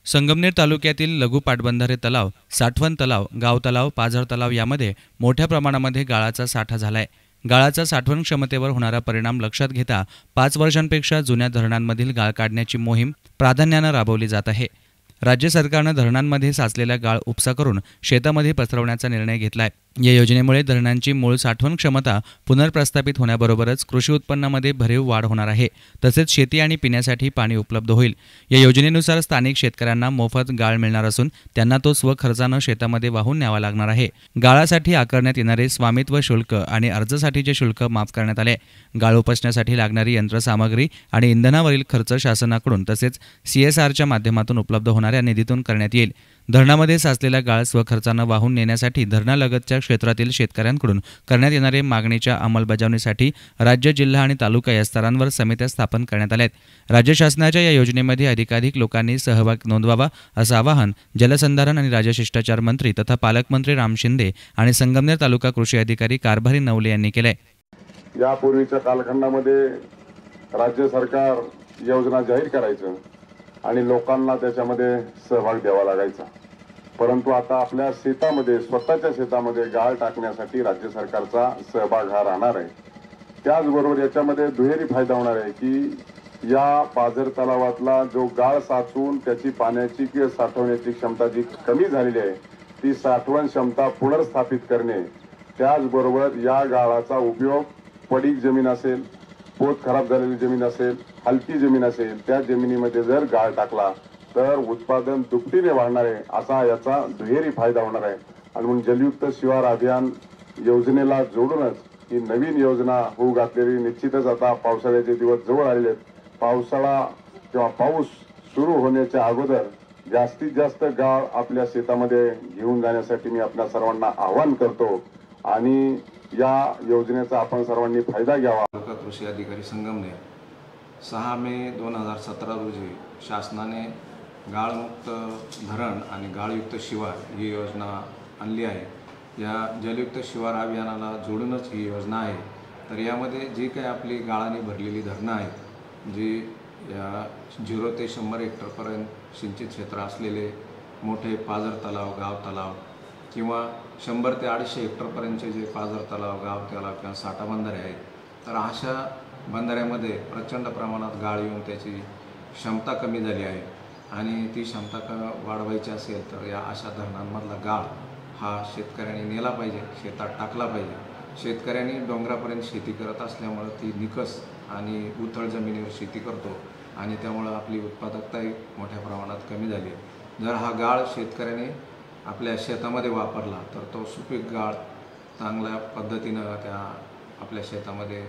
संगमनेर तालुक्यातील लघु पाटबंधारे तलाव, साठवण तलाव, गाव तलाव, पाझर तलाव यामध्ये मोठ्या प्रमाणामध्ये गाळाचा साठा झालाय. गाळाचा साठवण क्षमतेवर होणारा परिणाम लक्षात घेता 5 वर्षांपेक्षा जुन्या धरणांमधील गाळ काढण्याची मोहीम प्राधान्यानं राबवली जात आहे. राज्य सरकारनं धरणांमध्ये साचलेला गाळ उपसा करून शेतामध्ये पसरवण्याचा निर्णय घेतलाय. या योजनेमुळे धरणांची मूळ साठवण क्षमता पुनर्प्रस्थापित होण्याबरोबरच कृषी उत्पन्नामध्ये भरीव वाढ होणार आहे. तसेच शेती आणि पिण्यासाठी पाणी उपलब्ध होईल. या योजनेनुसार स्थानिक शेतकऱ्यांना मोफत गाळ मिळणार असून त्यांना तो स्वखर्चानं शेतामध्ये वाहून न्यावा लागणार आहे. गाळासाठी आकारण्यात येणारे स्वामित्व शुल्क आणि अर्जासाठीचे शुल्क माफ करण्यात आले. गाळ उपसण्यासाठी लागणारी यंत्रसामग्री आणि इंधनावरील खर्च शासनाकडून तसेच CSRच्या माध्यमातून उपलब्ध होणाऱ्या निधीतून करण्यात येईल. धरणामध्ये साचलेला गाळ स्वखर्चानं वाहून नेण्यासाठी धरणालगतच्या क्षेत्रातील शेतकऱ्यांकडून करण्यात येणाऱ्या मागणीच्या अंमलबजावणीसाठी राज्य, जिल्हा आणि तालुका या स्तरांवर समित्या स्थापन करण्यात आल्या आहेत. राज्य शासनाच्या या योजनेमध्ये अधिकाधिक लोकांनी सहभाग नोंदवावा असं आवाहन जलसंधारण आणि राजशिष्टाचार मंत्री तथा पालकमंत्री राम शिंदे आणि संगमनेर तालुका कृषी अधिकारी कारभारी नवले यांनी केलंय. यापूर्वीच्या कालखंडामध्ये राज्य सरकार योजना जाहीर करायचं आणि लोकांना त्याच्यामध्ये सहभाग द्यावा लागायचा. परंतु आता आपल्या शेतामध्ये, स्वतःच्या शेतामध्ये गाळ टाकण्यासाठी राज्य सरकारचा सहभाग हा राहणार आहे. त्याचबरोबर याच्यामध्ये दुहेरी फायदा होणार आहे की या पाझर तलावातला जो गाळ साचून त्याची पाण्याची किंवा साठवण्याची क्षमता जी कमी झालेली आहे ती साठवण क्षमता पुनर्स्थापित करणे. त्याचबरोबर या गाळाचा उपयोग पडीक जमीन असेल, पोत खराब झालेली जमीन असेल, हलकी जमीन असेल, त्या जमिनीमध्ये जर गाळ टाकला तर उत्पादन दुपटीने वाढणार आहे. असा याचा दुहेरी फायदा होणार आहे. आणि म्हणून जलयुक्त शिवार अभियान योजनेला जोडूनच ही नवीन योजना होऊ घातलेली. निश्चितच आता पावसाळ्याचे दिवस जवळ आलेले आहेत. पावसाळा किंवा पाऊस सुरू होण्याच्या अगोदर जास्तीत जास्त गाळ आपल्या शेतामध्ये घेऊन जाण्यासाठी मी आपल्या सर्वांना आवाहन करतो आणि या योजनेचा आपण सर्वांनी फायदा घ्यावा. कृषी अधिकारी संगमनेर 6 मे 2017 रोजी शासनाने गाळमुक्त धरण आणि गाळयुक्त शिवार ही योजना आणली आहे. या जलयुक्त शिवार अभियानाला जोडूनच ही योजना आहे. तर यामध्ये जी काही आपली गाळाने भरलेली धरणं आहेत, जी या 0 ते 100 हेक्टरपर्यंत सिंचित क्षेत्र असलेले मोठे पाझर तलाव, गाव तलाव किंवा 100 ते 250 हेक्टरपर्यंतचे जे पाझर तलाव, गाव तलाव किंवा साठा बंधारे आहेत, तर अशा बंधाऱ्यामध्ये प्रचंड प्रमाणात गाळ येऊन त्याची क्षमता कमी झाली आहे आणि ती क्षमता वाढवायची असेल तर या अशा धरणांमधला गाळ हा शेतकऱ्यांनी नेला पाहिजे, शेतात टाकला पाहिजे. शेतकऱ्यांनी डोंगरापर्यंत शेती करत असल्यामुळं ती निकस आणि उथळ जमिनीवर शेती करतो आणि त्यामुळं आपली उत्पादकताही मोठ्या प्रमाणात कमी झाली. जर हा गाळ शेतकऱ्याने आपल्या शेतामध्ये वापरला तर तो सुपीक गाळ चांगल्या पद्धतीनं त्या आपल्या शेतामध्ये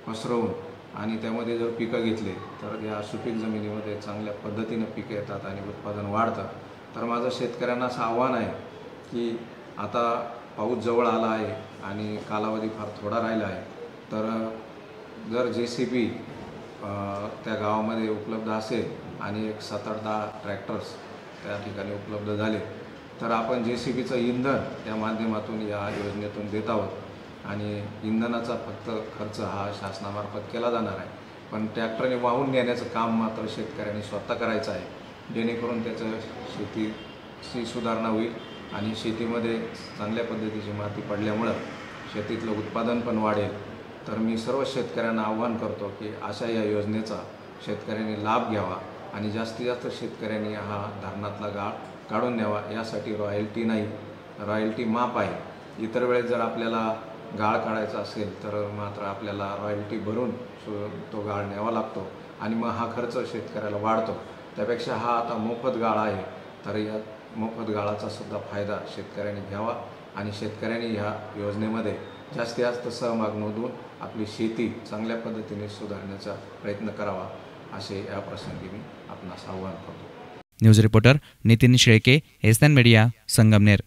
पसरवून आणि त्यामध्ये जर पिकं घेतले तर या सुपीक जमिनीमध्ये चांगल्या पद्धतीनं पिकं येतात आणि उत्पादन वाढतं. तर माझं शेतकऱ्यांना असं आव्हान आहे की आता पाऊस जवळ आला आहे आणि कालावधी फार थोडा राहिला आहे. तर जर JCB त्या गावामध्ये उपलब्ध असेल आणि एक 7-8-10 ट्रॅक्टर्स त्या ठिकाणी उपलब्ध झाले तर आपण JCBचं इंधन या माध्यमातून या योजनेतून देत आहोत आणि इंधनाचा फक्त खर्च हा शासनामार्फत केला जाणार आहे. पण ट्रॅक्टरने वाहून नेण्याचं काम मात्र शेतकऱ्यांनी स्वतः करायचं आहे, जेणेकरून त्याचं शेतीची सुधारणा होईल आणि शेतीमध्ये चांगल्या पद्धतीची माती पडल्यामुळं शेतीतलं उत्पादन पण वाढेल. तर मी सर्व शेतकऱ्यांना आव्हान करतो की अशा या योजनेचा शेतकऱ्यांनी लाभ घ्यावा आणि जास्तीत जास्त शेतकऱ्यांनी हा धरणातला गाळ काढून न्यावा. यासाठी रॉयल्टी नाही, रॉयल्टी माफ आहे. इतर वेळेस जर आपल्याला गाळ काढायचा असेल तर मात्र आपल्याला रॉयल्टी भरून तो गाळ न्यावा लागतो आणि मग हा खर्च शेतकऱ्याला वाढतो. त्यापेक्षा हा आता मोफत गाळ आहे, तर या मोफत गाळाचा सुद्धा फायदा शेतकऱ्यांनी घ्यावा आणि शेतकऱ्यांनी ह्या योजनेमध्ये जास्तीत जास्त सहभाग नोंदवून आपली शेती चांगल्या पद्धतीने सुधारण्याचा प्रयत्न करावा, असे या प्रसंगी मी आपणास आवाहन करतो. News reporter Nitin Shelke, SN media, Sangamner.